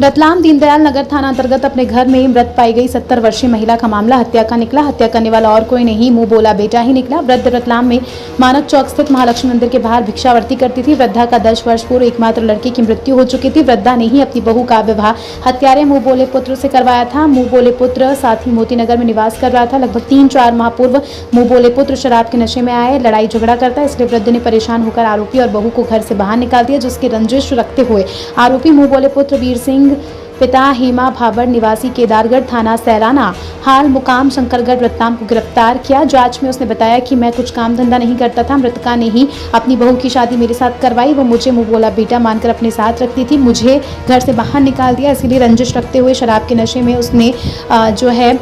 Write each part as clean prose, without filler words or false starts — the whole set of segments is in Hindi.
रतलाम दीनदयाल नगर थाना अंतर्गत अपने घर में मृत पाई गई 70 वर्षीय महिला का मामला हत्या का निकला। हत्या करने वाला और कोई नहीं, मुंह बोला बेटा ही निकला। वृद्ध रतलाम में मानक चौक स्थित महालक्ष्मी मंदिर के बाहर भिक्षावर्ती करती थी। वृद्धा का 10 वर्ष पूर्व एकमात्र लड़की की मृत्यु हो चुकी थी। वृद्धा ने ही अपनी बहू का विवाह हत्यारे मुंह बोले पुत्र से करवाया था। मुंह बोले पुत्र साथ ही मोती नगर में निवास कर रहा था। लगभग 3-4 माह पूर्व मुंह बोले पुत्र शराब के नशे में आए, लड़ाई झगड़ा करता है, इसलिए वृद्ध ने परेशान होकर आरोपी और बहू को घर से बाहर निकाल दिया, जिसकी रंजिश रखते हुए आरोपी मुंह बोले पुत्र वीर सिंह पिता हेमा भाबर निवासी केदारगढ़ थाना सैलाना हाल मुकाम शंकरगढ़ रतलाम को गिरफ्तार किया। जांच में उसने बताया कि मैं कुछ काम धंधा नहीं करता था। मृतका ने ही अपनी बहू की शादी मेरे साथ करवाई। वो मुझे मुंह बोला बेटा मानकर अपने साथ रखती थी, मुझे घर से बाहर निकाल दिया। इसीलिए रंजिश रखते हुए शराब के नशे में उसने जो है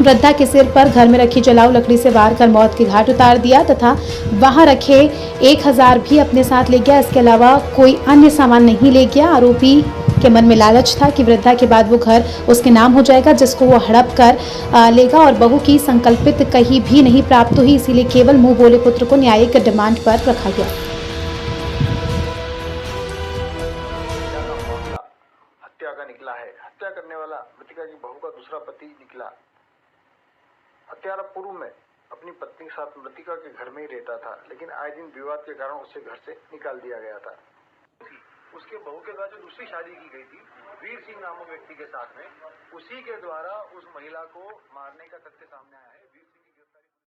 वृद्धा के सिर पर घर में रखी जलाऊ लकड़ी से वार कर मौत के घाट उतार दिया तथा वहां रखे 1000 भी अपने साथ ले गया। इसके अलावा कोई अन्य सामान नहीं ले गया। आरोपी के मन में लालच था कि वृद्धा के बाद वो घर उसके नाम हो जाएगा, जिसको वो हड़प कर लेगा और बहू की संकल्पित कहीं भी नहीं प्राप्त हुई। इसीलिए केवल मुंह बोले पुत्र को न्यायिक डिमांड पर रखा गया। हत्या का निकला है। हत्या करने वाला मृतका की बहू का दूसरा पति निकला। हत्यारा पूर्व में अपनी पत्नी के साथ मृतिका के घर में ही रहता था, लेकिन आए दिन विवाद के कारण उसे घर से निकाल दिया गया था। उसके बहू के बाद जो दूसरी शादी की गई थी वीर सिंह नामक व्यक्ति के साथ में, उसी के द्वारा उस महिला को मारने का तथ्य सामने आया है।